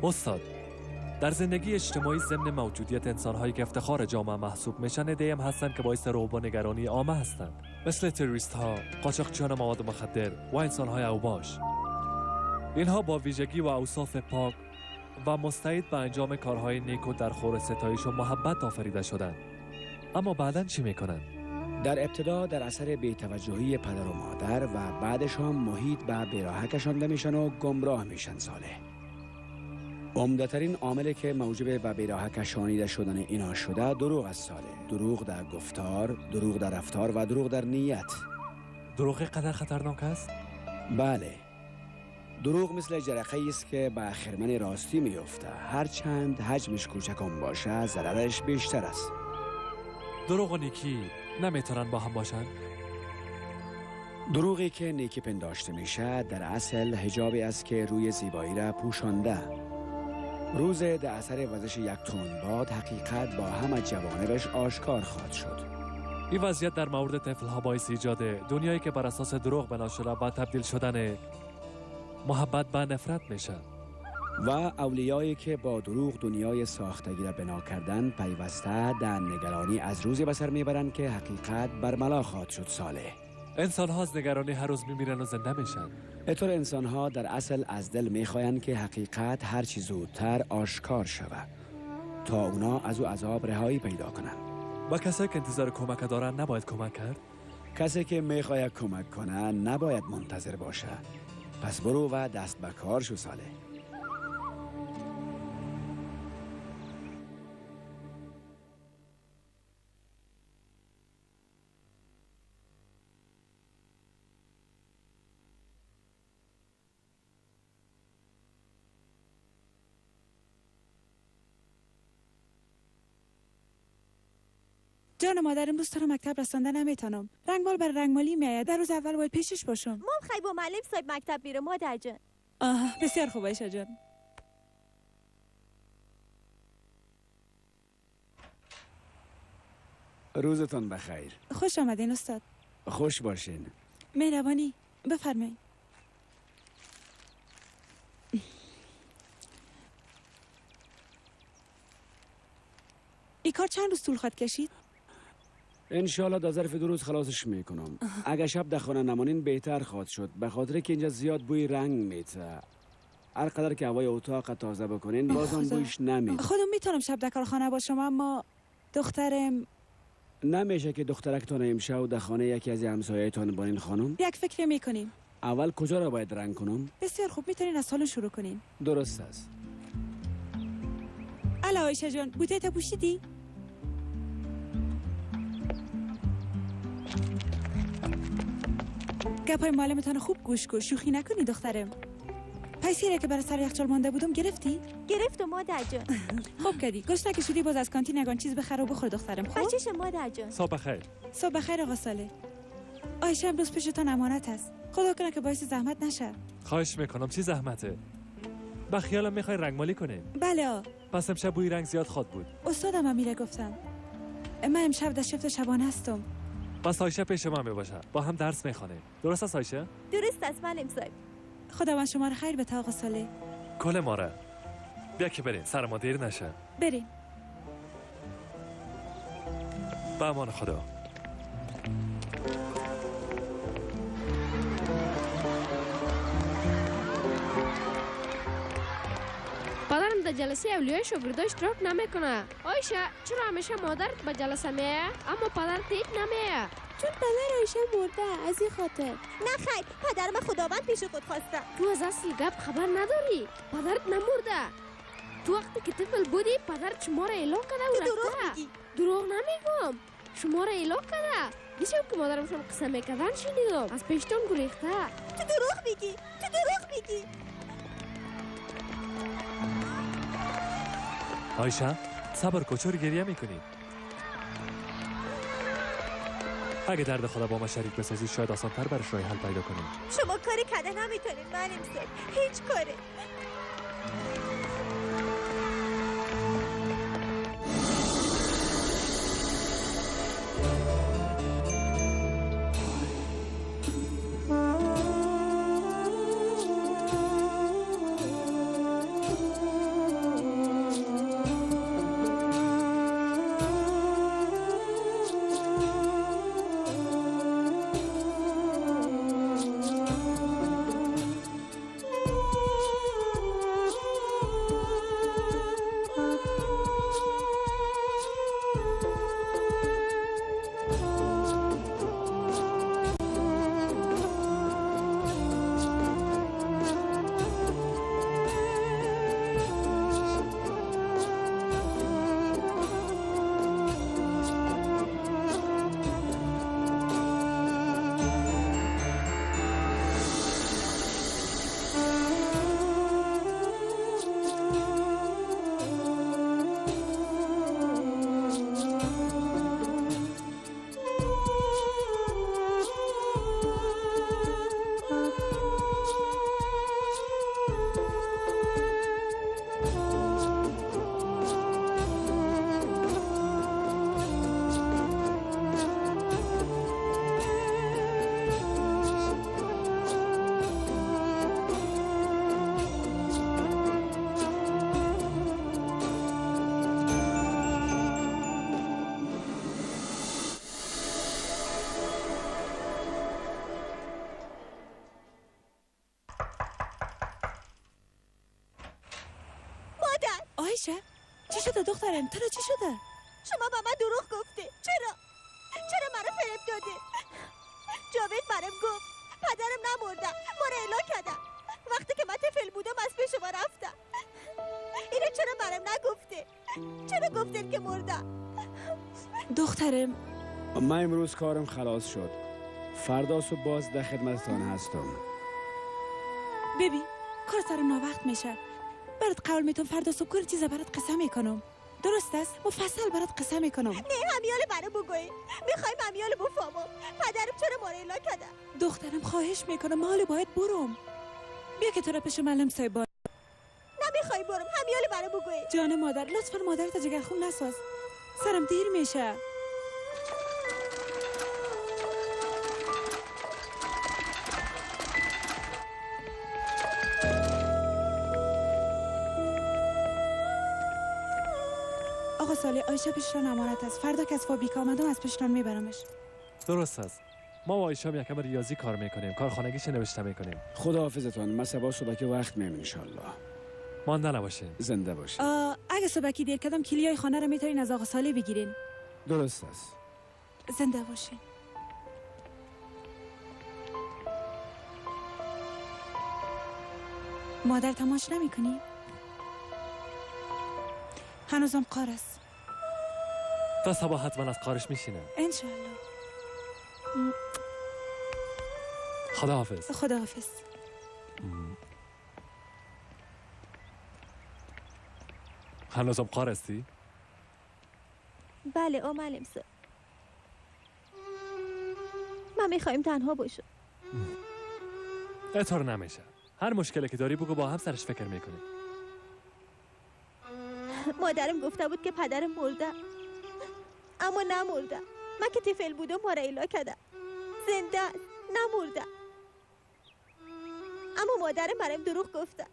استاد، در زندگی اجتماعی ضمن موجودیت انسان‌هایی که افتخار جامعه محسوب میشن، عده‌ای هم هستن که باعث رعب و نگرانی عامه هستند، مثل تروریست‌ها، قاچاقچیان مواد مخدر و انسان‌های اوباش. اینها با ویژگی و اوصاف پاک و مستعد به انجام کارهای نیک و در خور ستایش و محبت آفریده شدند. اما بعداً چی میکنن؟ در ابتدا در اثر بی‌توجهی پدر و مادر و بعدش هم محیط به بیراه کشانده میشن و گمراه میشن صالح. عمده‌ترین عاملی که موجب به بیراه کشانیده شدن اینا شده دروغ است صالح. دروغ در گفتار، دروغ در رفتار و دروغ در نیت. دروغ قدر خطرناک است؟ بله. دروغ مثل جرقه است که به خرمن راستی میفته. هرچند حجمش کوچکم باشه ضررش بیشتر است. دروغ و نیکی نمیتونن با هم باشن؟ دروغی که نیکی پنداشته میشه در اصل حجابی است که روی زیبایی را پوشانده. روز در اثر وزش یک تون باد حقیقت با همه جوانبش آشکار خواهد شد. این وضعیت در مورد طفل‌ها باعث ایجاد دنیایی که بر اساس دروغ بنا شده و تبدیل شدن محبت به نفرت میشه. و اولیایی که با دروغ دنیای ساختگی را بنا کردن پیوسته در نگرانی از روزی به سر میبرند که حقیقت برملا خواهد شد صالح. انسان ها از نگرانی هر روز میمیرن و زنده میشن. اینطور انسان ها در اصل از دل میخواین که حقیقت هر چی زودتر آشکار شود تا اونا از او عذاب رهایی پیدا کنن. با کسایی که انتظار کمک دارن نباید کمک کرد؟ کسی که میخواید کمک کنه نباید منتظر باشه. پس برو و دست به کار شو صالح. جان مادر امروز تو رو مکتب رسانده نمیتونم. رنگمال برای رنگمالی میآید. در روز اول باید پیشش باشم. مام خیلی با معلم صاحب مکتب میره مادر جان. بسیار خوب عایشه جان. روزتون بخیر. خوش آمدین استاد. خوش باشین. مهربانی بفرمایید. این کار چند روز طول خواهد کشید؟ انشالله در ظرف 2 روز خلاصش میکنم. اگه شب در خانه نمانین بهتر خواهد شد، به خاطر که اینجا زیاد بوی رنگ میته. هر قدر که هوای اتاق تازه بکنین بازم بویش نمیده. خودم میتونم شب در کارخانه باشم، اما دخترم نمیشه که دخترکتان امشب در خانه یکی از همسایه‌تان بانین خانم؟ یک فکر میکنیم. اول کجا را باید رنگ کنم؟ بسیار خوب، میتونین از سالن شروع کنین. درست است. الا عایشه جان، بوته تا پوشیدی؟ گپای معلمتان خوب گوش کن، شوخی نکنی دخترم. پیسیره که برای سر یخچال مانده بودم گرفتی؟ گرفتم مادر جان. خوب کردی. گشنه که شدی باز از کانتین نگان چیز بخره و بخور دخترم. خب بچه‌ش مادر جان. صبح بخیر. صبح بخیر آقا صالح. عایشه امروز پیشتان امانت است. خدا کنه که باعث زحمت نشه. خواهش میکنم. چی زحمته؟ با خیالم میخوای رنگمالی کنیم؟ بله. پس امشب بوی رنگ زیاد خواد بود. استادم امیره گفتم. من امشب در شفت شبانه هستم. پس عایشه پیش من میباشه. با هم درس میخوانیم. درست است عایشه؟ درست است معلم صاحب. خداوند شما رو خیر بده آقا صالح. کل ماره. بیا که بریم. سر ما دیر نشه. بریم. به امان خدا. پدرم در جلسه اولیای شاگردا اشتراک نمیکنه. عایشه چرا همیشه مادرت به جلسه میه اما پدرت هیچ نمیه؟ چون پدر عایشه مرده، از این خاطر. نه خیر، پدرم خداوند پیش خود خواسته. تو از اصل گپ خبر نداری. پدرت نمرده. تو وقتی که طفل بودی پدرت شما را اعلام کرده و رفته. دروغ میگی. دروغ نمیگم. شما را اعلام کرده. دیشب که مادرم شما قصه میکردن شنیدم. از پیشتون گریخته. تو دروغ میگی. تو دروغ میگی. عایشه صبر کن، چرا گریه میکنی؟ اگه درد خدا با ما شریک بسازی شاید آسان‌تر برش راه حل پیدا کنیم. شما کاری کرده نمیتونید معلم صاحب. هیچ کاری. آیشه چی شده دخترم؟ تو چی شده؟ شما با من دروغ گفته. چرا مرا فریب داده؟ جاوید برام گفت پدرم نمرده، ما را اعلام کرده. وقتی که من طفل بودم از پیش شما رفتم. اینو چرا برام نگفته؟ چرا گفتید که مرده؟ دخترم من امروز کارم خلاص شد. فردا صبح باز در خدمتتان هستم. ببین کار سرم ناوقت میشه. برات قول میتونم فردا صبح کار چیزا برات قصه میکنم. درست است؟ مفصل برات قصه میکنم. نه همیال برام بگوی. میخوایم همیال بفهمم پدرم چرا ما را اعلام کرده. دخترم خواهش میکنم حالا باید برم. بیا که تو را پیش معلم صاحب بار. نمیخوای برم. همیال برام بگوی. جان مادر لطفا مادرت جگرخون نساز. سرم دیر میشه. آقا صالح آیشه پیشران امانت است. فردا که از فابریکا آمدم از پیشران میبرمش. درست است. ما و آیشام یکم ریاضی کار میکنیم، کارخانگیش نوشته میکنیم. خداحافظتان. من صبح که وقت میام انشالله. مانده نباشین. زنده باشین. اگه صبحکی دیر کردم کلیای خانه رو میتونین از آقا صالح بگیرین. درست است. زنده باشین. مادر تماش نمی کنی؟ هنوزم قار است. تا صبح حتما از کارش میشینه. انشالله. خداحافظ. خداحافظ. هنوزم قار هستی؟ بله معلم صاحب. من میخوایم تنها باشم. اطور نمیشه. هر مشکلی که داری بگو با هم سرش فکر میکنیم. مادرم گفته بود که پدرم مرده، اما نمرده. من که طفل بودم ما را اعلام کرده. زنده نمرده. اما مادرم برام دروغ گفته.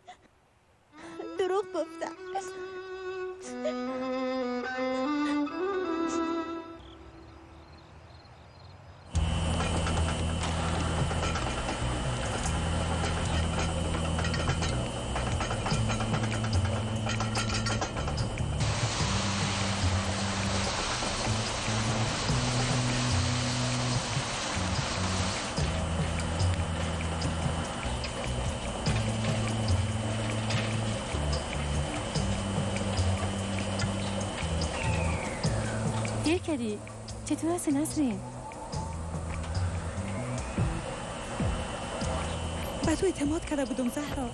دیر کردی. چطور هستی نسرین؟ به تو اعتماد کرده بودم زهرا.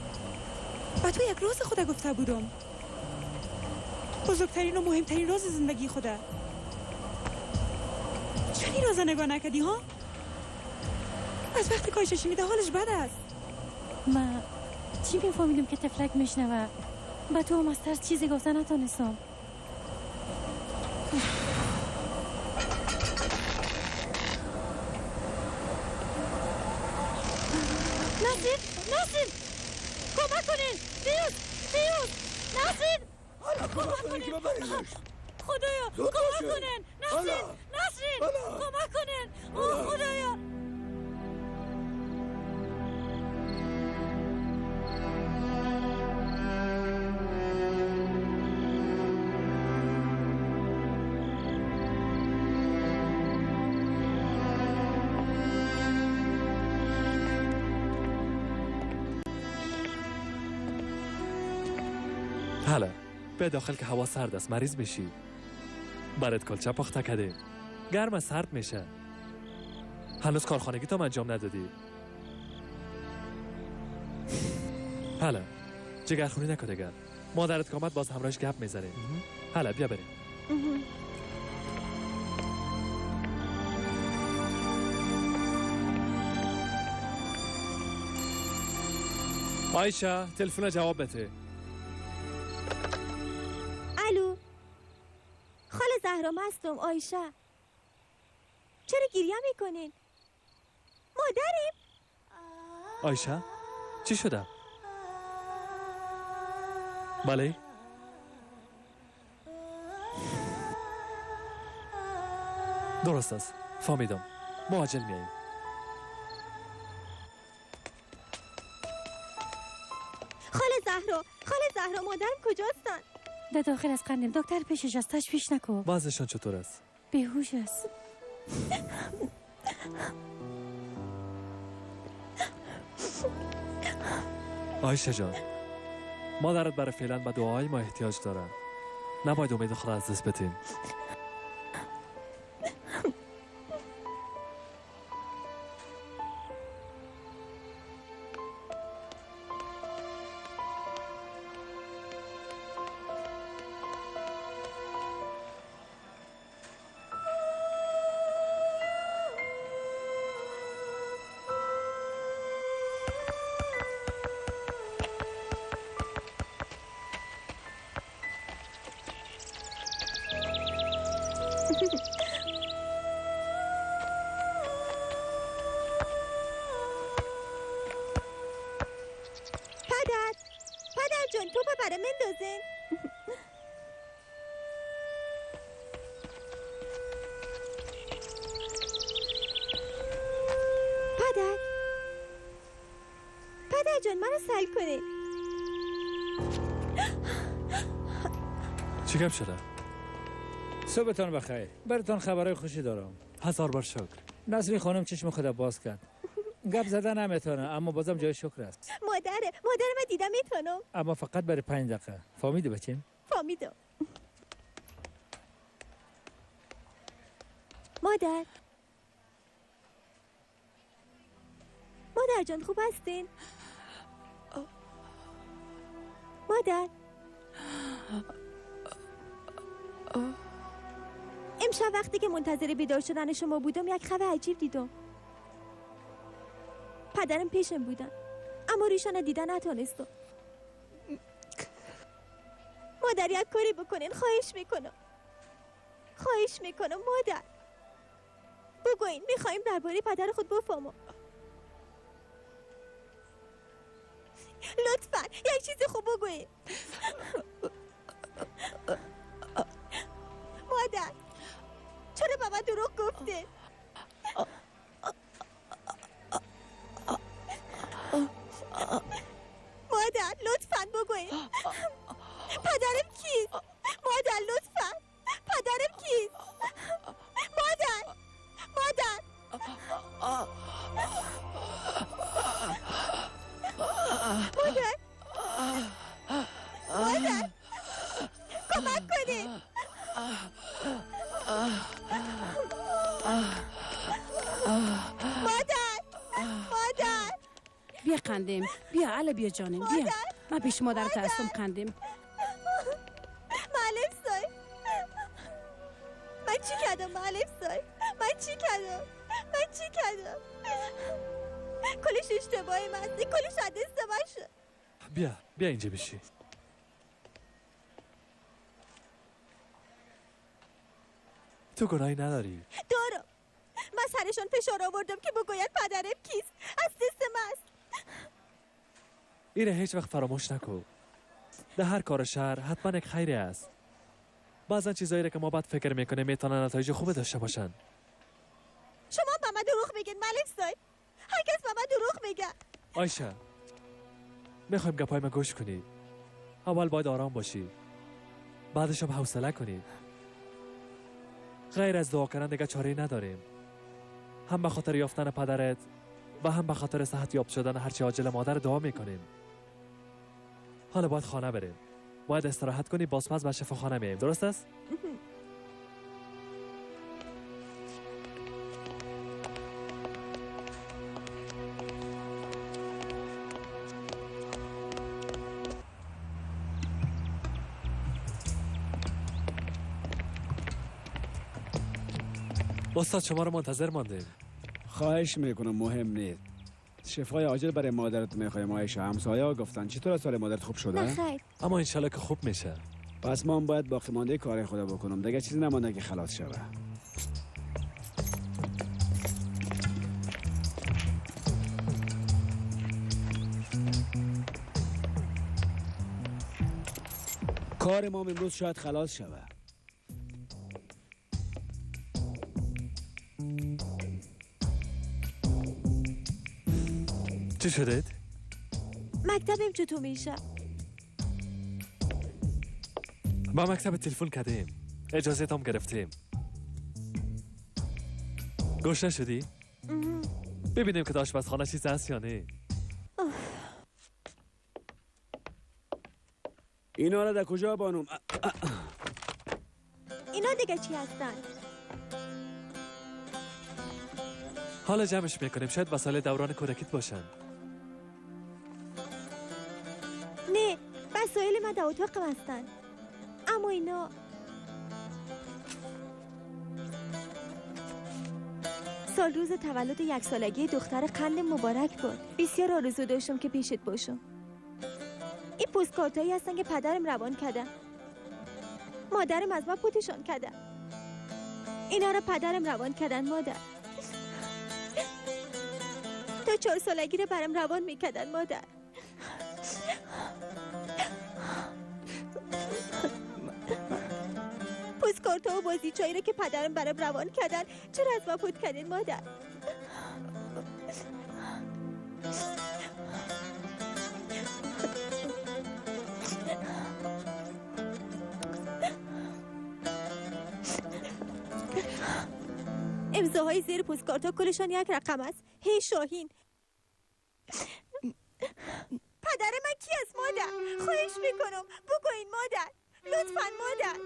به تو یک راز خدا گفته بودم. بزرگترین و مهمترین راز زندگی خدا. چنی راز نگاه نکردی ها؟ از وقتی کایشش میده حالش بد است. من چی میفهمیدم که تفلک میشنوه؟ به تو هم از ترس چیزی گفته نتونستم. نسرین کمک کنین. فیوز نسرین کمک کنین. خدایا کمک کنین. نسرین کمک کنین. خدایا. حالا به داخل که هوا سرد است مریض میشی. برات کلچه پخته کردیم. گرم سرد میشه. هنوز کارخانگی تو انجام ندادی. حالا جگرخونی نکن دیگر. مادرت که آمد باز همراهش گپ میزنیم. حالا بیا بریم. آیشه تلفن جواب بده. الو خاله زهرا هستم. آیشه چرا گریه میکنین؟ مادریم. آیشه چی شده؟ بله درست است فهمیدم. ما عجل میاییم. خاله زهرا مادرم کجاستن؟ در داخل از قندیم. دکتر پیشش است، تشویش نکن. وضعشان چطور است؟ بیهوش است. عایشه جان، مادرت برای فعلا به دعای ما احتیاج دارن. نباید امید خود از دست بدیم. پدر جان توپ برای مندازین. پدر جان منو سل کنه. چی گپ شده؟ صبحتان بخیر. براتون خبرای خوشی دارم. هزار بار شکر. نسرین خانم چشم خود باز کرد. گپ زدن نمیتونه اما بازم جای شکر است. مادر من دیدم میتونم. اما فقط برای 5 دقیقه. فهمیدی بچیم؟ فهمیدم. مادر جان خوب هستین؟ مادر امشب وقتی که منتظر بیدار شدن شما بودم یک خبر عجیب دیدم. پدرم پیشم بودن اما ریشان دیدن نتونستم. مادر یک کاری بکنین، خواهش میکنم مادر بگوین، میخواییم درباره پدر خود بفهمم. لطفا یک چیز خوب بگوین. مادر چرا بابا دروغ گفته؟ مادر لطفا بگوین پدرم کیست؟ مادر لطفا پدرم کیست؟ مادر کمک کنید. مادر بیا قندیم، بیا علی بیا جانم، بیا. من پیش مادرت هستم قندیم. معلم صاحب من چی کردم؟ معلم صاحب من چی کردم؟ کلش اشتباهی من است، کلش از دست من شد. بیا اینجا بشی. تو گناهی نداری. دارم. من سرشان فشار آوردم که بگوید پدرم کیست. از دست من است. اینه هیچ وقت فراموش نکن. در هر کار شر حتما یک خیری است. بعضا چیزایی که ما بعد فکر میکنیم میتونن نتایج خوب داشته باشن. شما به من دروغ میگین معلم صاحب. هر کس به من دروغ میگه. عایشه میخوایم گپای ما گوش کنی. اول باید آرام باشی، بعدش هم حوصله کنی. غیر از دعا کردن دیگه چاره‌ای نداریم. هم به خاطر یافتن پدرت و هم به خاطر صحت یاب شدن هرچی عاجل مادر دعا میکنیم. حالا باید خانه بریم. باید استراحت کنی، بازپس به شفاخانه میایم. درست است؟ استاد شما رو منتظر ماندیم. خواهش میکنم، مهم نیست. شفای عاجل برای مادرت میخوایم. عایشه همسایه ها گفتن چطور است حال مادرت؟ خوب شده؟ بخیر. اما انشالله که خوب میشه. پس من باید باقی مانده کار خدا بکنم. دیگه چیزی نمانده که خلاص شوه. کار ما امروز شاید خلاص شوه. چی شدید؟ مکتبم چطور میشه؟ با مکتب تلفن کردیم، اجازه تام گرفتیم. گوش نشدی؟ ببینیم که آشپزخانه چیز هست یا نه. اینا را در کجا بانم؟ اینا دیگه چی هستن؟ حالا جمعش میکنیم، شاید وسایل دوران کودکیت باشن. نه، وسایل من در اتاقم هستن. اما اینا سال روز تولد 1 سالگی دختر قند مبارک بود. بسیار آرزو داشتم که پیشت باشم. این پستکارتایی هستن که پدرم روان کرده. مادرم از من پوتشان کرده. اینا رو پدرم روان کردن مادر. تا 4 سالگی رو برام روان میکردن مادر. پستکارتا و بازیچایی رو که پدرم برام روان کردن چرا از من پوت کردین مادر؟ امضاهای زیر پستکارتا کلشان یک رقم است. هی شاهین. پدر من کی است مادر؟ خواهش میکنم بگوین مادر، لطفاً مادر.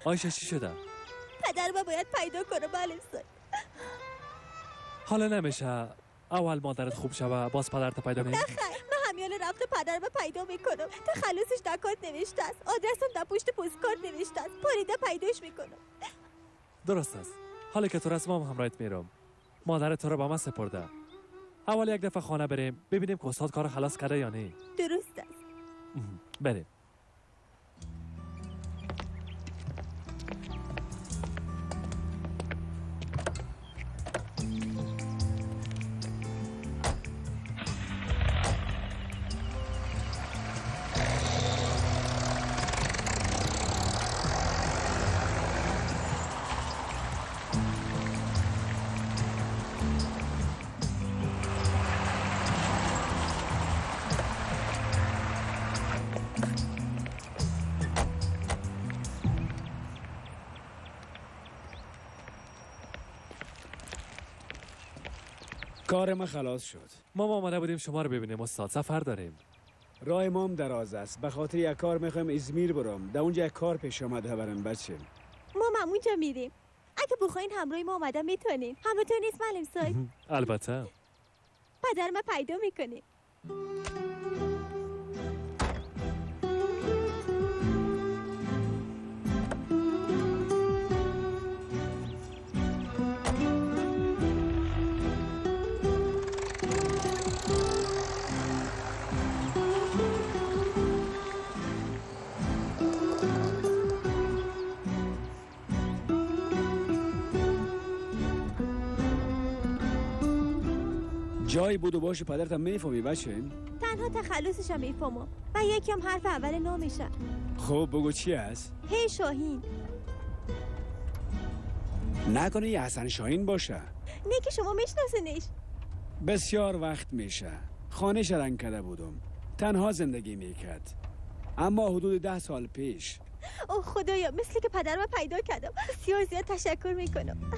آیشه چی شده؟ پدر ما باید پیدا کنه معلم صاحب. حالا نمیشه اول مادرت خوب شوه باز پدرت پیدا کنی؟ نه خیر، من همیال رفته پدر ما پیدا میکنم. تخلصش در کارت نوشته است، آدرسم در پشت پستکارت نوشته است. پریده پیداش میکنم. درست است. حالا که تو رسمم همراهت میرم. مادرت تو رو با من سپرده. اول یک دفعه خانه بریم ببینیم که استاد کار خلاص کرده یا نه. درست است. بریم. کار ما خلاص شد. ما آمده بودیم شما رو ببینیم استاد، سفر داریم. راه ما هم دراز است. به خاطر یک کار میخوایم ازمیر برم. در اونجا یک کار پیش آمده برن بچه. ما اونجا میریم. اگه بخواین همراه ما آمده میتونین. همراهتون نیست معلم صاحب؟ البته. پدر ما پیدا میکنه. جایی بود و باشه پدرتم میفهمی بچه؟ تنها تخلصش هم میفهمم و یکی هم حرف اول نامشه. خب بگو چی هست؟ هی شاهین. نکنه یه حسن شاهین باشه؟ نه که شما میشناسنش. بسیار وقت میشه. خانه رنگ کرده بودم. تنها زندگی میکرد. اما حدود 10 سال پیش. اوه خدایا، مثل که پدرم پیدا کردم. بسیار زیاد تشکر میکنم.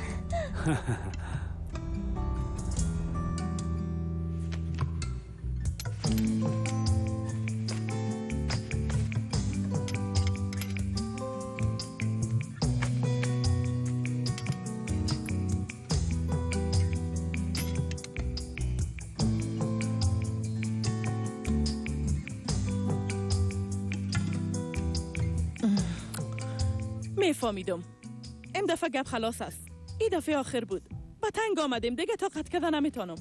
میفهمیدم. این دفعه گپ خلاص است. این دفعه آخر بود. با تنگ آمدیم دیگه طاقت کردن نمیتونم.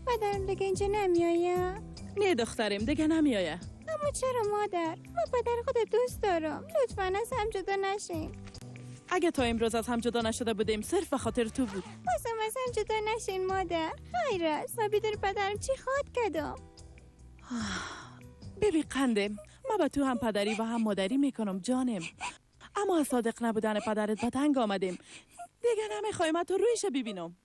مادرم دیگه اینجا نمیایه؟ نه دخترم دیگه نمیایه. اما چرا مادر؟ من پدر خودت دوست دارم. لطفاً از هم جدا نشین. اگه تا امروز از هم جدا نشده بودیم صرف به خاطر تو بود. بازم از هم جدا نشین مادر. خیر است. من بدون پدرم چی خواهد کردم؟ ببی قندم، ما با تو هم پدری و هم مادری میکنم جانم. اما از صادق نبودن پدرت به تنگ آمدیم. دیگه نمیخوایم تو رویش ببینم.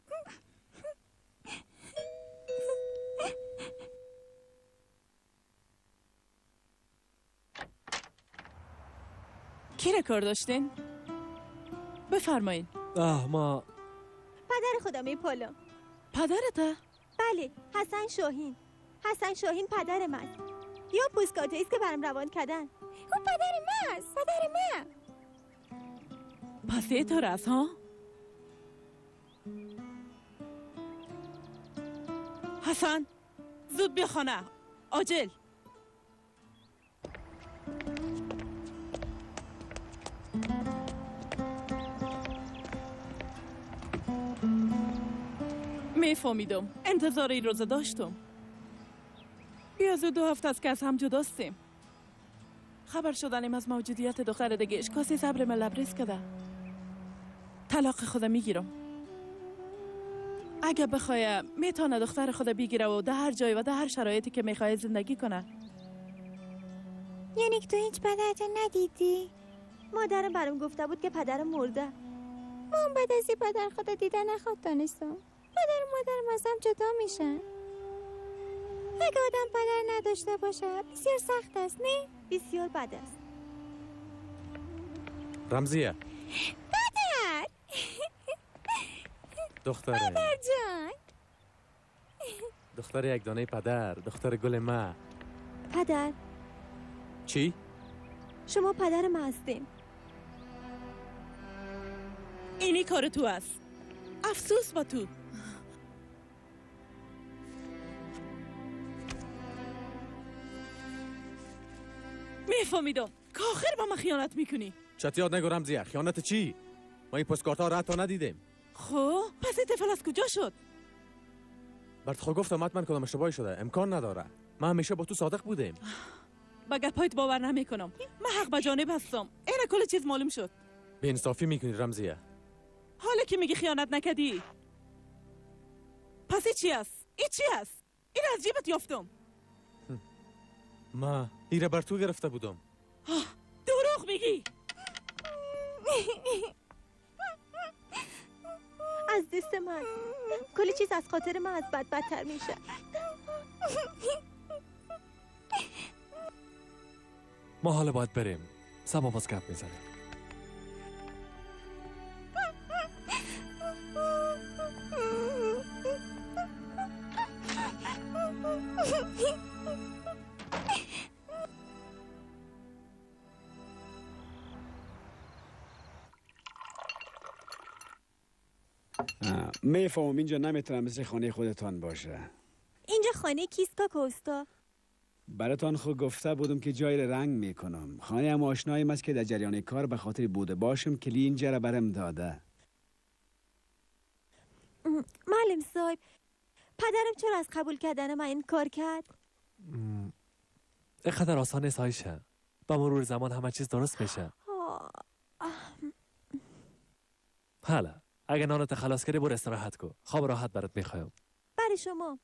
کی را کار داشتین؟ بفرمایین. ما پدر خودم این پلو. پدرته؟ بله، حسن شاهین پدر من. یا پوسکاته ایست که برم روان کردن. اون پدر من است. پدر من. پس یه طور است ها؟ حسن زود بیا خانه. عاجل. میفهمیدم. انتظار این روز داشتم. بیا زود 2 هفته است که از هم جداستیم. خبر شدنیم از موجودیت دختر دیگهش کسی صبر من لبریز کرده. طلاق خودم میگیرم. اگه بخواه میتونه دختر خود بگیره و در هر جای و در هر شرایطی که میخواه زندگی کنه. یعنی که تو هیچ پدرت ندیدی؟ مادرم برام گفته بود که پدرم مرده. من بعد از این پدر خدا دیده نخواد دانستم. پدر و مادرم از هم جدا میشن. اگه آدم پدر نداشته باشه بسیار سخت است نه؟ بسیار بد است. رمزیه پدر دختره پدر جان. دختر یک دانه پدر، دختر گل ما. پدر چی؟ شما پدر ما هستین. اینی کار تو است. افسوس با تو. میفهمیدم که آخر با ما خیانت میکنی. چت یاد نگو رمزیه. خیانت چی؟ ما این پستکارت ها حتی ندیدیم. خب پس این طفل از کجا شد؟ برات خود گفتم حتما کدام اشتباهی شده. امکان نداره. ما همیشه با تو صادق بودیم. با گپایت باور نمیکنم. من حق به جانب هستم. این کل چیز معلوم شد. بی انصافی میکنی رمزیه. حالا که میگی خیانت نکردی پس چی است؟ این چی است؟ این از جیبت یافتم. ما ایره بر تو گرفته بودم. دروغ میگی. از دست من کلی چیز از خاطر من از بد بدتر میشه. ما حالا باید بریم. سبا باز گپ میزنیم. میفهمم اینجا نمیتونم مثل خانه خودتان باشه. اینجا خانه کیست کا کوستا؟ براتان خود گفته بودم که جای رنگ میکنم. خانه هم آشنایم است که در جریان کار به خاطر بوده باشم کلی اینجا را برم داده. معلم صاحب پدرم چرا از قبول کردن من این کار کرد؟ اینقدر آسان نیست عایشه. با مرور زمان همه چیز درست میشه. حالا اگه نانت خلاص کردی برو استراحت کن. خواب راحت برات میخوایم. برای شما.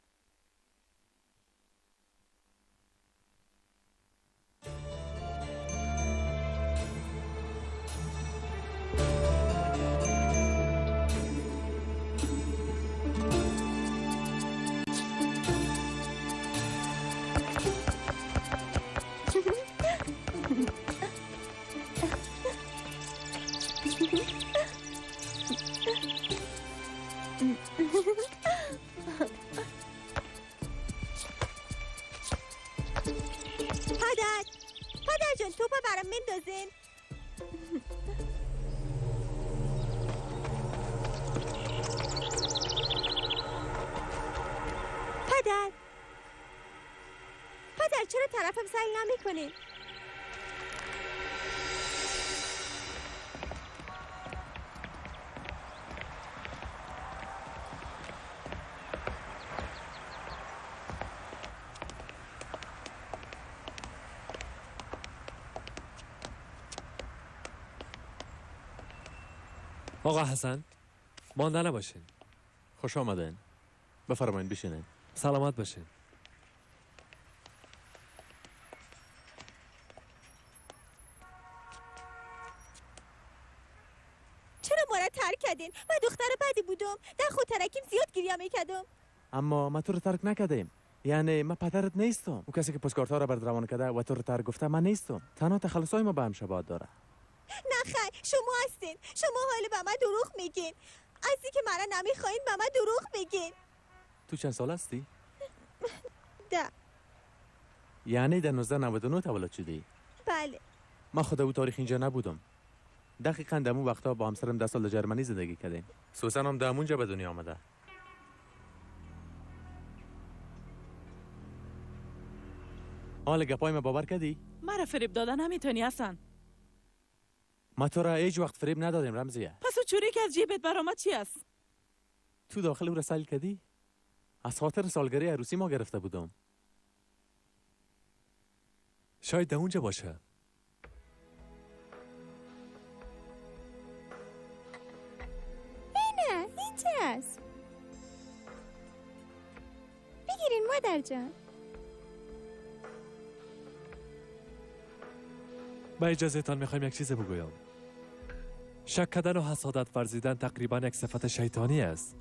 پدر جان توپا برام میندازین؟ پدر طرفم سعی نمیکنین. آقا حسن مانده نباشین. خوش آمدین. بفرمایید بشینین. سلامت باشین. چرا ما را ترک کردین؟ من دختر بدی بودم. در خود ترکیم زیاد گریه میکردم. اما ما تو رو ترک نکردیم. یعنی من پدرت نیستم. او کسی که پاسپورت ها را برات روانه کرده و تو رو ترک گفته من نیستم. تنها تخلصای ما به هم شباهت داره. نه خیر، شما هستین. شما حالا به من دروغ میگین. از اینکه مرا نمیخواین به من دروغ میگین. تو چند سال هستی؟ ده. یعنی در 1999 تولد شدی؟ بله. من خود او تاریخ اینجا نبودم. دقیقاً در اون وقتا با همسرم 10 سال در جرمنی زندگی کردیم. سوسن هم در اونجا به دنیا آمده. حالا گپای ما باور کردی؟ مرا فریب دادن نمیتونی حسن. ما تو را هیچ وقت فریب ندادیم رمزیه. پس او چوری که از جیبت برآمد چی است؟ تو داخل او را سیل کردی؟ از خاطر سالگری عروسی ما گرفته بودم. شاید در اونجا باشه. نه اینجاست. بگیرین مادر جان. با اجازهتان میخوایم یک چیز بگویم. شک کردن و حسادت ورزیدن تقریبا یک صفت شیطانی است.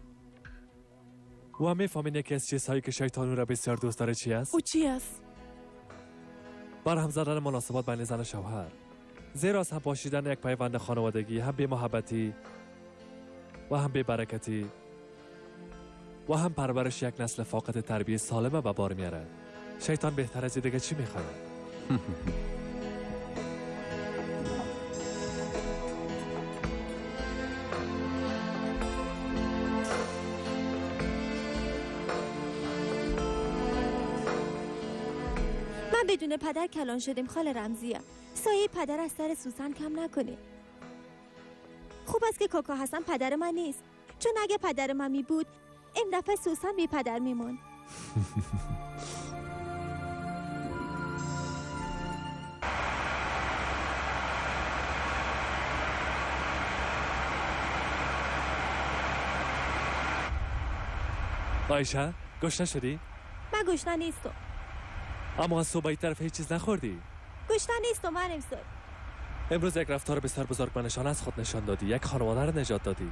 و هم میفهمین یکی از چیزهایی که شیطان را بسیار دوست داره چی است؟ او چی است؟ برهم زدن مناسبات بین زن و شوهر. زیرا از هم پاشیدن یک پیوند خانوادگی هم بی محبتی و هم بی برکتی و هم پرورش یک نسل فاقد تربیت سالمه به بار میاره. شیطان بهتر از دیگه چی میخواد؟ بدون پدر کلان شدیم خاله رمزیه. سایه پدر از سر سوسن کم نکنه. خوب است که کاکا حسن پدر من نیست، چون اگه پدر من می بود این دفعه سوسن بی پدر میمون. آیشه گشنه شدی؟ من گشنه نیستم. اما از صبحی طرف هیچ چیز نخوردی؟ گشنه نیستم من امسال. امروز یک رفتار بسیار بزرگ و نشان از خود نشان دادی. یک خانواده رو نجات دادی.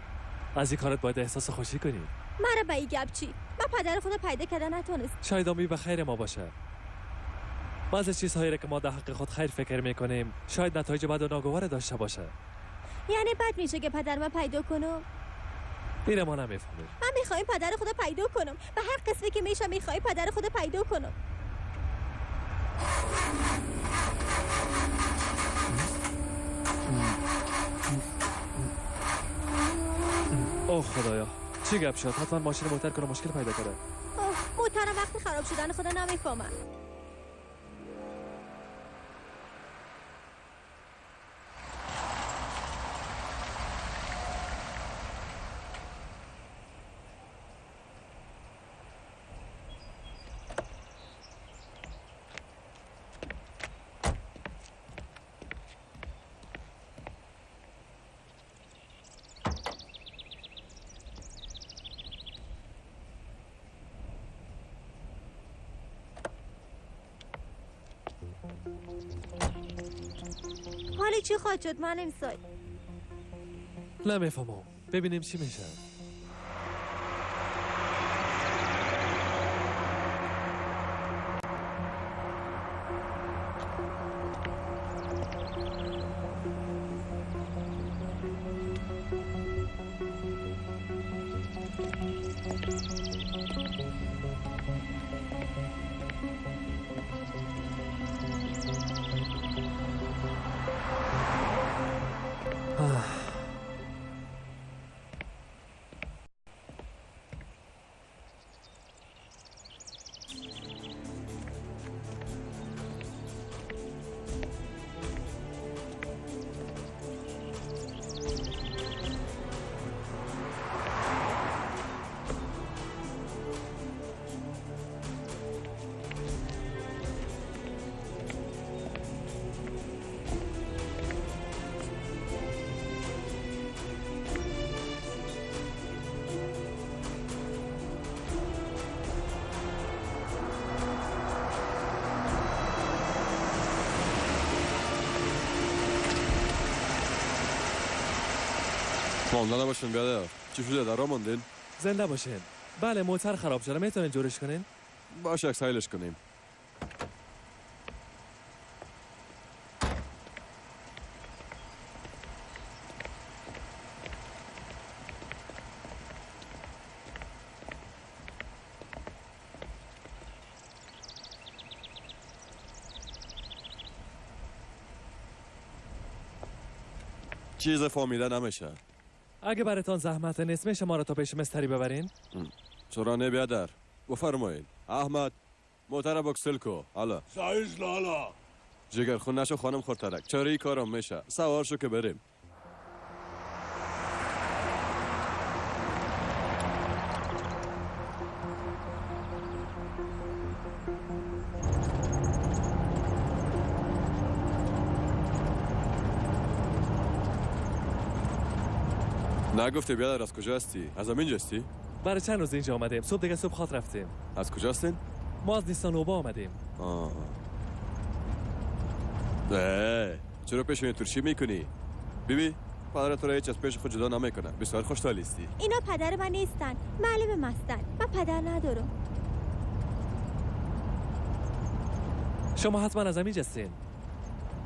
از این کارت باید احساس خوشی کنی. مرا به این گپ چی؟ من پدر خود پیدا کردن نتونست. شاید امید به خیر ما باشه. بعضی چیزهایی را که ما در حق خود خیر فکر میکنیم شاید نتایج بد و ناگوار داشته باشه. یعنی بد میشه که پدر من پیدا کنم؟ اینه ما نمیفهمیم. من میخوایم پدر خود پیدا کنم. به هر قسمی که میشه میخوایم پدر خود پیدا کنم. اوه خدایا چی گپ شد؟ حتما ماشین موتر کنه مشکل پیدا کنه. موترم وقتی خراب شدن خدا نمیفهمم. حالی چی خواهد شد من امسال؟ نمیفهمم. ببینیم چی میشه. مانده نباشین بیادر. چی شده در راه ماندین؟ زنده باشین. بله موتور خراب شده، میتونین جورش کنین؟ باشه اکسایلش کنیم. چیز فهمیده نمیشه. اگه براتون زحمت نیست میشه ما رو تا پیش مستری ببرین؟ چرا نه بیادر؟ بفرمایین. احمد موتر بکسل کو. حالا سایز لالا جگر خون نشو خانم خورترک. چرا این کارم میشه؟ سوار شو که بریم. نگفته بیادر از کجا هستی؟ از همین جستی؟ برای چند روز اینجا آمدیم. صبح دیگه صبح خاط رفتیم. از کجا هستین؟ ما از نیستان نوبا آمدیم. چرا پیشونی ترشی میکنی؟ بیبی پدرت رو هیچ از پیش خود جدا نمیکنه. بسیار خوشحالیستی. اینا پدر من نیستن، معلم مستن. من پدر ندارم. شما حتما از همین جستین.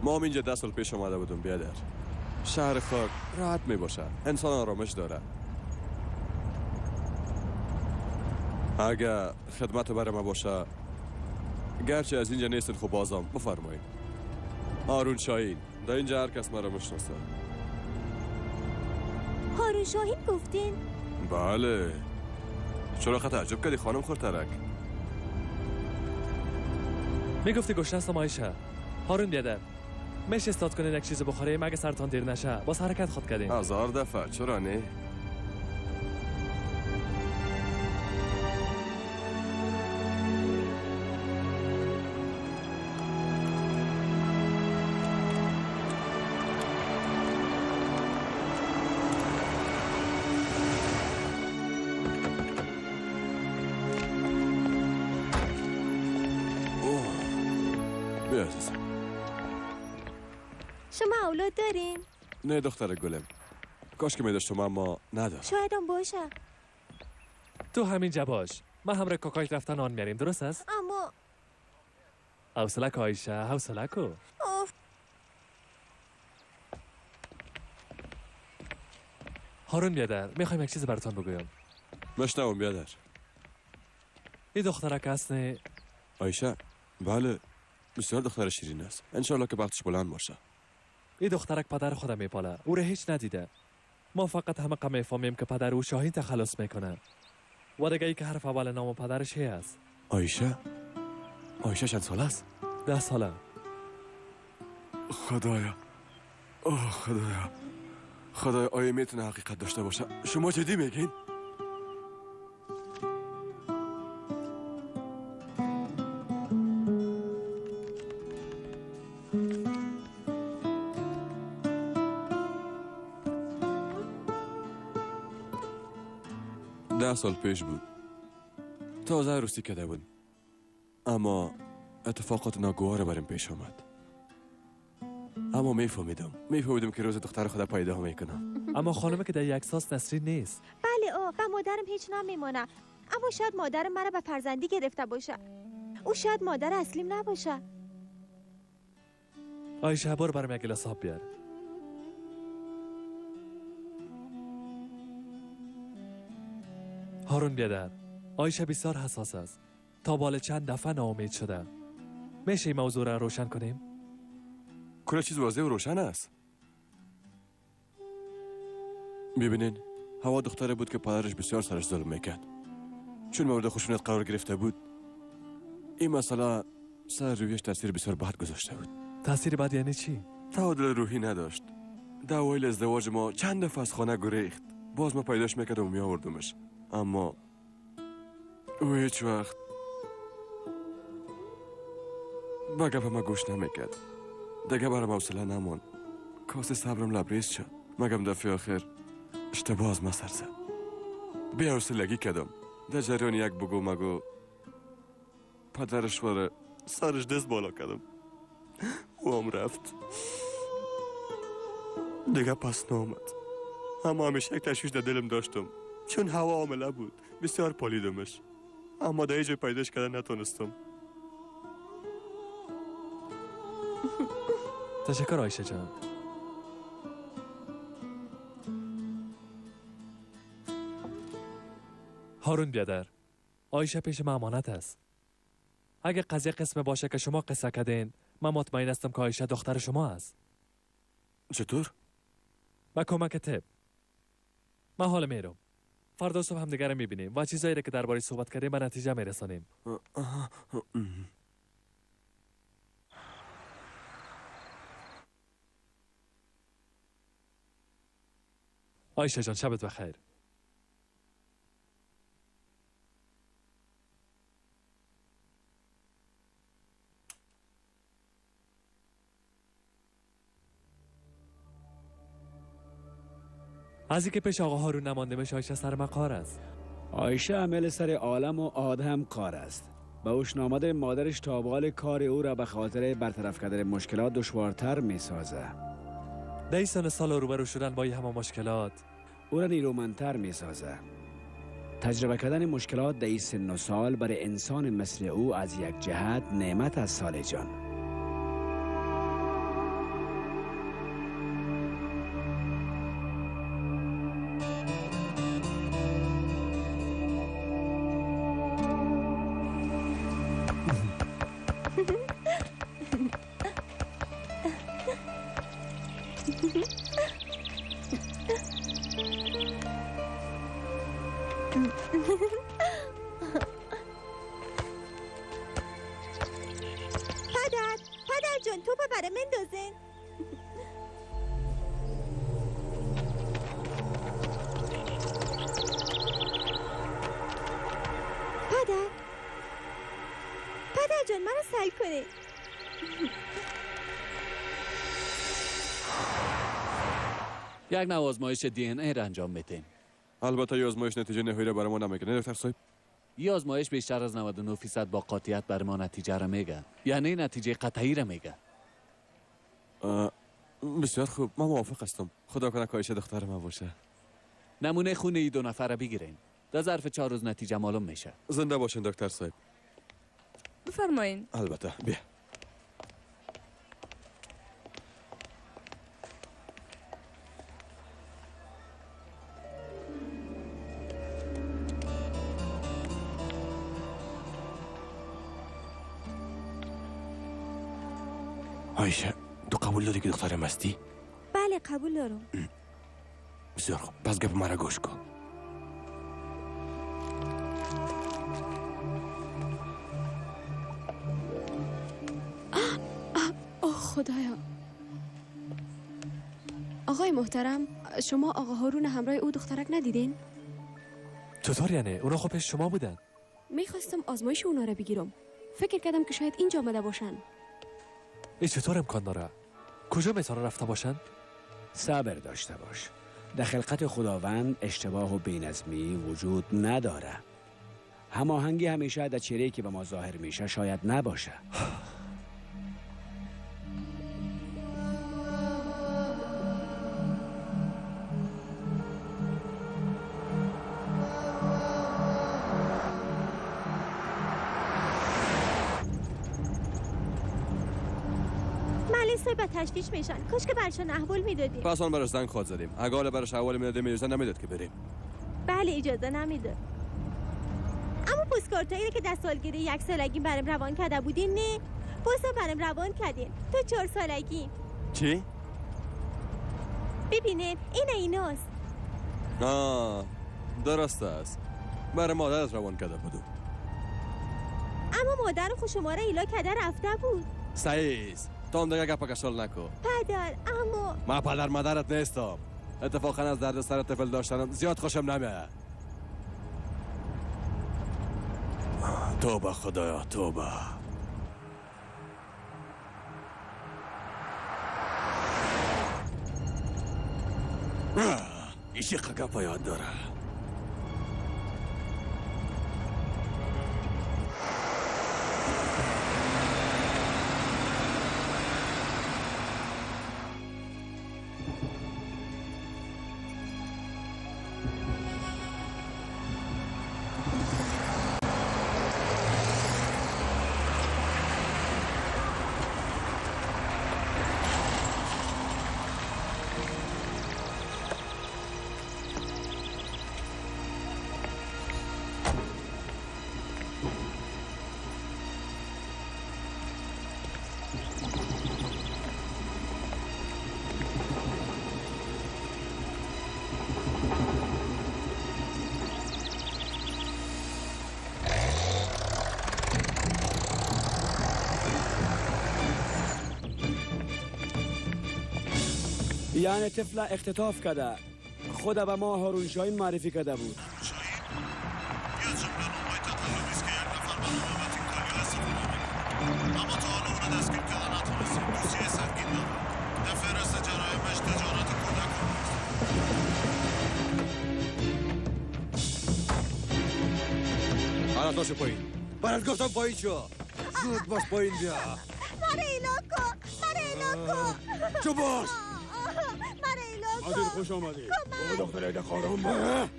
ما هم اینجا 10 سال پیش آمده بودم بیادر. شهر خاک راحت می باشه. انسان آرامش داره. اگه خدمت برای ما باشه گرچه از اینجا نیستن خب بازم بفرمایید. هارون شاهین در اینجا هر کس مرا میشناسه. هارون شاهین گفتین؟ بله. چرا خط تعجب کردی خانم خورترک؟ میگفتی گوشت هستم آیشه. هارون بیادر میشه استاد کنین یک چیز بخوریم اگه سرتان دیر نشه. باز حرکت خود کردیم. 1000 دفعه. چرا نه؟ شما اولاد دارین؟ نه دختر گلم. کاش که میداشتم اما ندارم. شاید هم باشه. تو همینجا باش. ما همراه کاکای رفتن آن میاریم. درست است؟ اما حوصله کو آیشه، حوصله کو. هارون بیادر میخوایم یک چیز براتون بگویم. مشنوم بیادر. این دخترک هست نه؟ آیشه بله بسیار دختر شیرین است. انشالله که بختش بلند باشه. این دخترک پدر خودم میپاله. او رو هیچ ندیده. ما فقط همه میفهمیم که پدر او شاهین تخلص میکنه. و دیگه ای که حرف اول نام پدرش هی است. آیشه چند سال است؟ 10 ساله. خدایا خدایا آیا میتونه حقیقت داشته باشه؟ شما جدی میگین؟ ده سال پیش بود. تازه عروسی کرده بود. اما اتفاقات ناگوار برام پیش آمد. اما میفهمیدم که روز دختر خدا پیدا میکنم. اما خانم که در یک ساس نسرین نیست. بله و مادرم هیچ نمیمونه. اما شاید مادرم مرا به فرزندی گرفته باشه. او شاید مادر اصلیم نباشه. آیشه برو برام یک گلاس آب بیار. هارون بیادر آیشه بسیار حساس است. تا بال چند دفعه ناامید شده. میشه این موضوع را روشن کنیم؟ کل چیز واضح و روشن است. ببینین هوا دختره بود که پدرش بسیار سرش ظلم میکرد. چون مورد خشونت قرار گرفته بود این مسئله سر رویش تاثیر بسیار بد گذاشته بود. تاثیر بد یعنی چی؟ تعادل روحی نداشت. در اوایل ازدواج ما چند دفعه از خانه گریخت. باز ما پیداش میکردم و میآوردمش. اما او هیچ وقت با گپ ما گوش نمیکرد. دیگه برام حوصله نمون. کاسه صبرم لبریز شد. مگم دفعه آخر اشتباه از ما سر زد. بی حوصلگی کردم. در جریان یک بگو مگو پدرش واره سرش دست بالا کردم. او هم رفت. دیگه پس نامد. اما همیشه یک تشویش در دلم داشتم، چون هوا عامله بود. بسیار پالیدمش، اما در جای پیداش کردن نتونستم. تشکر عایشه جان. هارون بیادر، عایشه پیش من امانت است. اگه قضیه قسم باشه که شما قصه کردین، من مطمئن هستم که عایشه دختر شما است. چطور؟ با کمک طب. من حالا میرم. فردا صبح هم دیگه رو میبینیم و چیزایی که درباره صحبت کردیم به نتیجه میرسانیم. عایشه جان، شبت بخیر. از اینکه پیش آقا هارون نماندمش، عایشه سر مقار است. عایشه عمل سر عالم و آدم کار است. به اوش نامده مادرش تابال کار او را به خاطر برطرف کردن مشکلات دشوارتر می سازه. ده سن سال روبرو شدن با این همه مشکلات او را نیرومندتر می سازه. تجربه کردن مشکلات در این سن و سال برای انسان مثل او از یک جهت نعمت از سال جان. پدر جان، توپ برای مندازین. پدر جان، منو سل کنید. یک نوع آزمایش دی ان ای را انجام میدین. البته یه آزمایش نتیجه نهایی را برای ما نمیگه، نه دکتر صاحب؟ یه آزمایش بیشتر از 99% با قاطعیت برای ما نتیجه را میگه، یعنی نتیجه قطعی را میگه. بسیار خوب، من موافق هستم. خدا کنه که عایشه دختر ما باشه. نمونه خون ای 2 نفر را بگیرین. در ظرف 4 روز نتیجه معلوم میشه. زنده باشین دکتر صاحب. بفرمایین. البته، بیا. عایشه، تو قبول داری که دخترم هستی؟ بله، قبول دارم. بسیار خوب، پس گپ مرا گوش کن. اوه خدایا. آقای محترم، شما آقا هارون همراه او دخترک ندیدین؟ چطور یعنی؟ اونا خب پیش شما بودن؟ میخواستم آزمایش اونا رو بگیرم. فکر کردم که شاید اینجا آمده باشن. این چطور امکان داره؟ کجا میتونه رفته باشن؟ صبر داشته باش. در خلقت خداوند اشتباه و بی‌نظمی وجود نداره. هماهنگی همیشه در چهره‌ای که به ما ظاهر میشه شاید نباشه. به تشویش میشن. کاش که برشان احوال میدادیم. پس آن براش زنگ خواد زدیم. اگه حالا براش احوال میدادیم اجازه نمیداد که بریم. بله، اجازه نمیداد. اما پستکارتایی که در سالگیری 1 سالگی برام روان کرده بودین، نه بازم برام روان کردین تا 4 سالگی. چی؟ ببینین ایناست. درست است. برای مادرت روان کرده بودم. اما مادر خود شما را ایلا کرده رفته بود. سعیز، تو هم دیگه گپا کشال نکن. پدر، اما من پدر مادرت نیستم. اتفاقا از درد سر طفل داشتنم زیاد خوشم نمیاد. توبه خدایا، توبه. این شیخ گپا یاد داره. یعنی طفل اختطاف کرده. خود به ما هارون شاهین معرفی کرده بود. یا جمله نامای تطلبی است که یک نفر به نام متین کالیا استفاده میکنه، اما تا حالا اونو دستگیر کردن نتونستیم. دوسیه سنگین داره. در فهرست جرایمش تجارت کودک حالا تاشو پایین. برات گفتم پایین شو. زود باش پایین بیا. مرا ایلان کن. چو باش. مرا ایلان کن. مادر خوش آمدی. با دختر ایده خارم.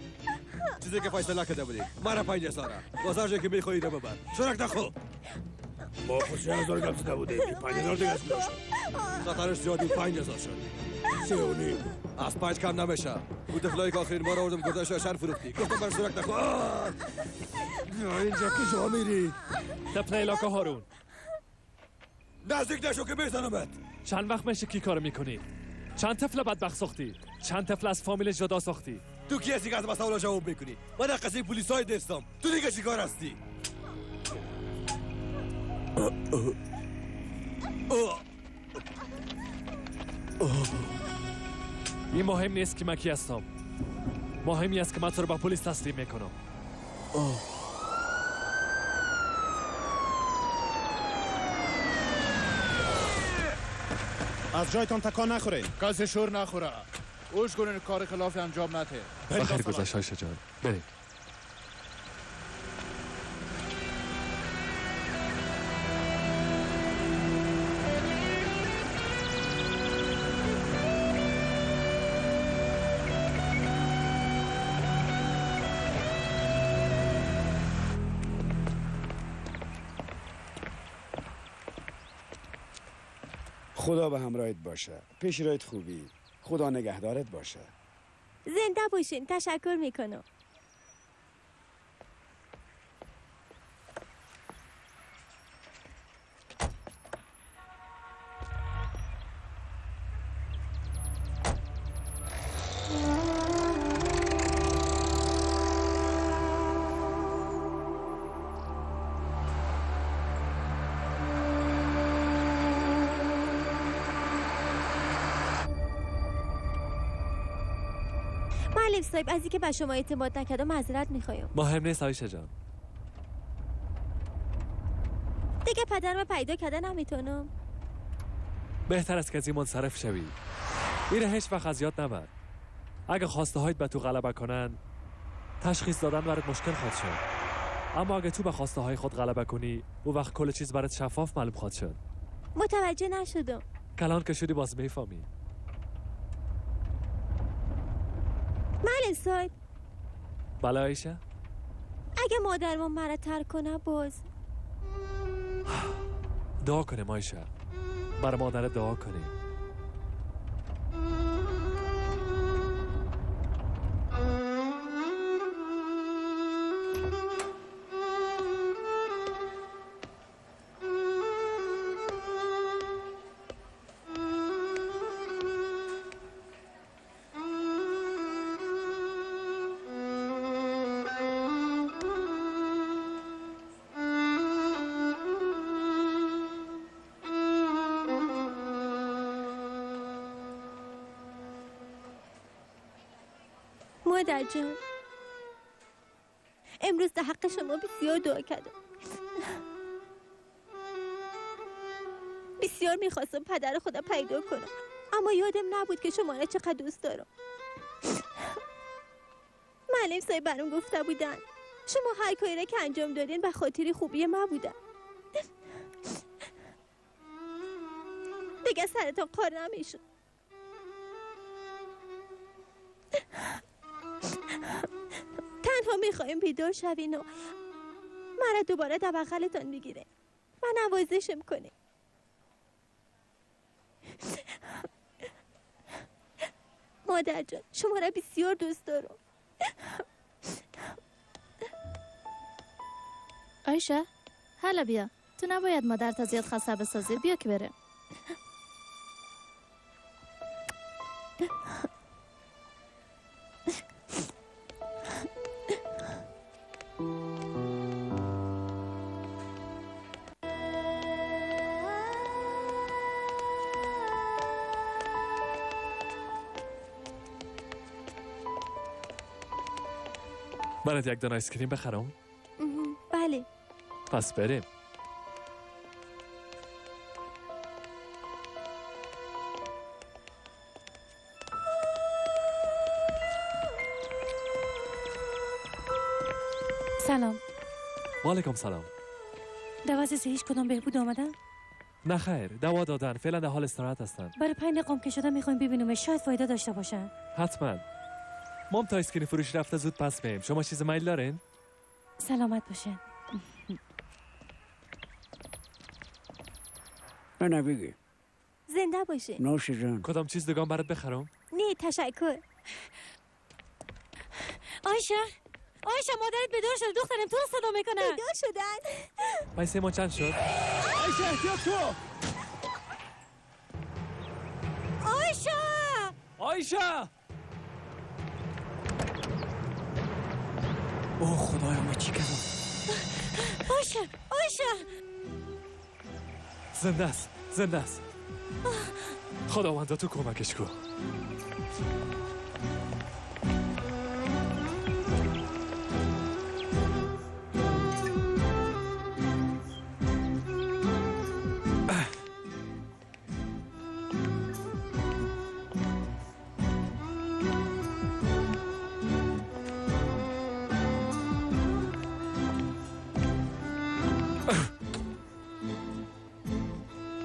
چیزی که فیصله کرده بودی. مرا 5000 بازارجه که میخوایی رو ببر. شرک نخو. ما خود 3000 گم زده بودیم. 5000 دیگه از گوش. خطرش زیادی 5000 شد. 3.5 از 5 کم نمیشه. اون طفلایی که آخرین بار آوردم گذاشت شهر فروختی. گفتم بر شرک نخو. اینجا کجا میری؟ طفل علاقه هارون. نزدیک نشو که بزنمت. چند وقت میشه کی کار میکنی؟ چند طفل بدبخت ساختی؟ چند طفل از فامیل جدا ساختی؟ تو کی هستی که از مسئله جواب میکنی؟ من در قصه پلیسای دستم. تو دیگه چیکار هستی؟ این مهم نیست که من کی هستم. مهمی است که من تو رو به پلیس تسلیم میکنم. از جایتان تکان نخوره. کسی شور نخوره. اوش کنین کار خلاف انجام نده. بخیر گذشت های شجاع. بریم. خدا به همراهت باشه. پیش رویت خوبی. خدا نگهدارت باشه. زنده باشین. تشکر میکنم. معلم صاحب، از اینکه به شما اعتماد نکردم معذرت میخوایم. مهم نیست عایشه جان. دیگه پدرم پیدا کردن نمیتونم. بهتر است که از این منصرف شوی. میره هیچ وقت از یاد نبر. اگه خواسته هایت به تو غلبه کنن، تشخیص دادن برات مشکل خواهد شد. اما اگه تو به خواسته های خود غلبه کنی، او وقت کل چیز برات شفاف معلوم خواهد شد. متوجه نشدم. کلان که شدی باز میفهمی. معلم صاحب. بله عایشه؟ اگه مادرم مرا ترک کنه باز دعا کنیم عایشه. برای مادر دعا کنیم. مادر جان، امروز در حق شما بسیار دعا کردم. بسیار میخواستم پدر خودم پیدا کنم، اما یادم نبود که شما را چقدر دوست دارم. معلم صاحب برام گفته بودن شما هر کاری را که انجام دادین به خاطر خوبی من بودن. دیگه سرتان کار نمیشد. تنها میخوایم بیدار شوین و مرا دوباره در بغلتان بگیره و نوازشم کنه. مادر جان، شما را بسیار دوست دارم. عایشه، حالا بیا. تو نباید مادر تا زیاد خسته بسازی. بیا که بره. برات یک دانه آیسکریم بخرم؟ بله. پس بریم. سلام. و علیکم سلام. دوا هیچ کدام بهبود آمدن؟ نه خیر، دوا دادن. فعلا در حال استراحت هستن. برای 5 دقیقه که شده میخوایم ببینیم، شاید فایده داشته باشن. حتما. مام تا آیسکریم فروش رفته زود پس میایم. شما چیز میل دارین؟ سلامت باشین. نه بگی. زنده باشه. نوش جان. کدام چیز دگان برات بخرم؟ نه تشکر. آیشه مادرت بیدار شد. دخترم تو رو صدا میکنه. بیدار شدن. پیسه ما چند شد؟ آیشه احتیاط تو. آیشه! اوه خدایا من چی کردم؟ آیشه زنده است. خداوندا تو کمکش کن.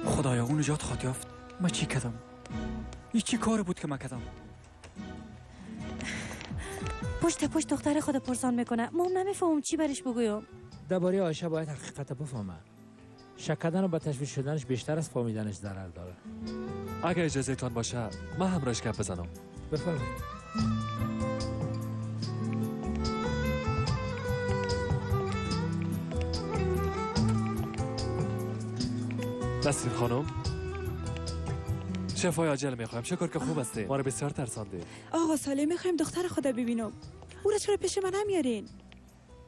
خدایا اون نجات خواهد یافت. من چی کردم؟ این چی کار بود که من کردم؟ پشت دختر خود پرسان میکنه. ما نمیفهمم چی برش بگویم. درباره عایشه باید حقیقت بفهمه. شک کردن و با تشویش شدنش بیشتر از فهمیدنش ضرر داره. اگه اجازه تان باشه من همراهش گپ بزنم. بفرمایید. نسرین خانم، شفای عاجل میخوایم. شکر که خوب هستی. ما رو بسیار ترسانده. آقا صالح میخوایم دختر خدا ببینم. او را چرا پیش من نمیارین؟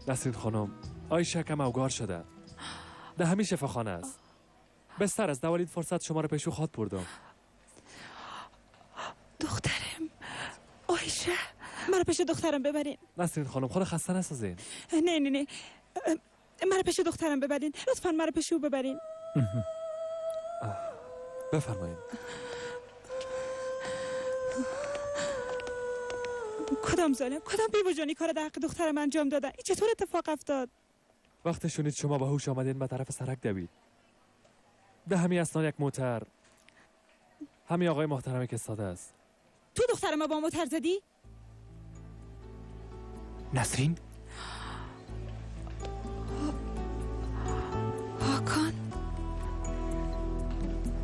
نسرین خانم، آیشه کم اوگار شده. ده همین شفاخانه است. بستر از دوالید فرصت شما رو پیشو خواد بردم. دخترم آیشه، مرا پیش دخترم ببرین. نسرین خانم خود خسته نسازین. نه مرا پیش دخترم ببرین. لطفا مرا پیش او ببرین. بفرمایید. کدام ظالم، کدام بیوجانی کار در حق دخترم انجام دادن؟ این چطور اتفاق افتاد؟ وقتی شنید شما به هوش آمدین به طرف سرک دوید. ده همین اسنان یک موتر همین آقای محترمی که ساده است. تو دخترم با موتر زدی؟ نسرین؟ هاکان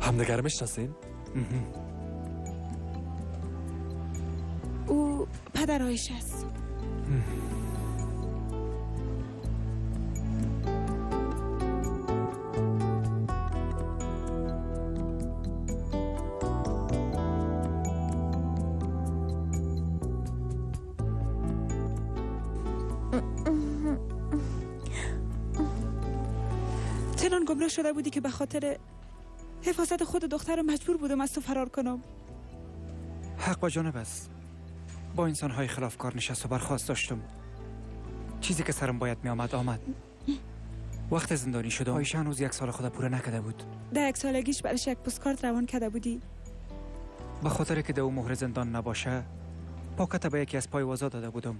همدیگر میشناسین؟ او پدر آیشه است. چنان گمراه شده بودی که به خاطر حفاظت خود دختر مجبور بودم از تو فرار کنم. حق با جانب است. با انسان‌های خلافکار نشست و برخاست داشتم. چیزی که سرم باید می آمد. وقت زندانی شدم آیشه هنوز 1 سال خود پوره نکرده بود. در 1 سالگیش برش یک پستکارت روان کرده بودی. به خاطر که او مهر زندان نباشه پاکت به یکی از پای آزاد داده بودم.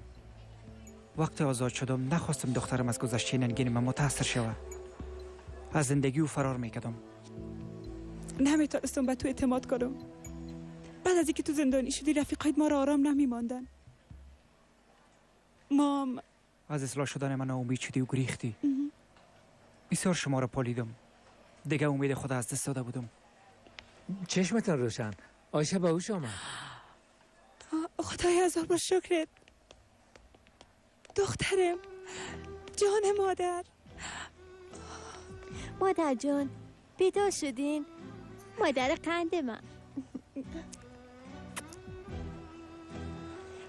وقتی آزاد شدم نخواستم دخترم از گذشته ننگین من متاثر شود. از زندگی او فرار میکردم. نمیتونستم به تو اعتماد کنم. بعد از اینکه تو زندانی شدی رفیقایت ما را آرام نمیماندن. مام از اصلاح شدن من امید شدی و گریختی. بسیار شما را پالیدم. دیگه امید خود از دست داده بودم. چشمتان روشن. آیشه به هوش آمد. خدای هزار بار شکرت. دخترم، جان مادر جان بیدار شدین؟ مادر قند من.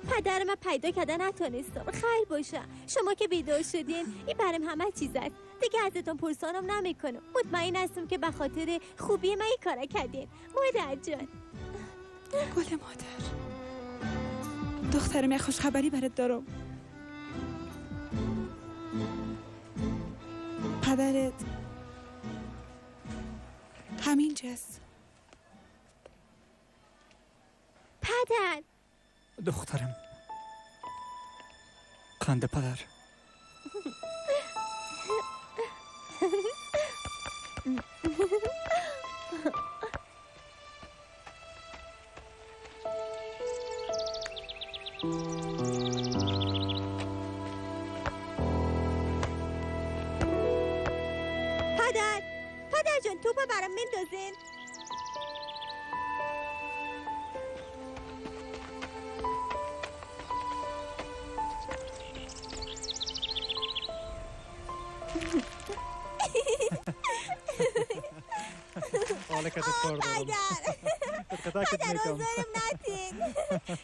پدر من پیدا کردن نتونستم. خیر باشه شما که بیدار شدین این برام همه چیز است. دیگه ازتون پرسانم نمیکنم. مطمئن هستم که به خاطر خوبی من این کار کردین. مادر جان. گل مادر، دخترم یک خوش خبری برات دارم. خبرت همینجاست. پدر دخترم، قند پدر. پدر جان توپو برام مندازین. حالا که کار دارم. پدر آزارم نتین.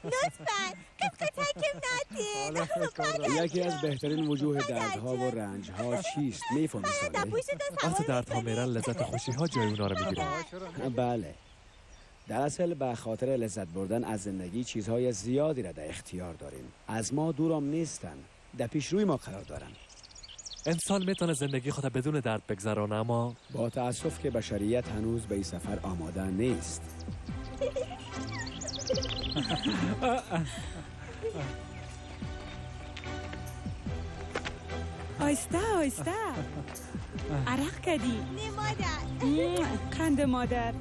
لطفاً قطعکم نتین. یکی از بهترین وجوه دردها و رنجها چیست؟ میفهمی ساله؟ وقتی دردها میرن لذت خوشی‌ها جای اونا رو میگیرن. بله. در اصل به خاطر لذت بردن از زندگی چیزهای زیادی را در اختیار داریم. از ما دورم نیستن. در پیش روی ما قرار دارن. انسان میتونه زندگی خود بدون درد بگذرانه، اما با تأسف که بشریت هنوز به این سفر آماده نیست. آیسته آیسته عرق کردی. نه مادر. قند مادر.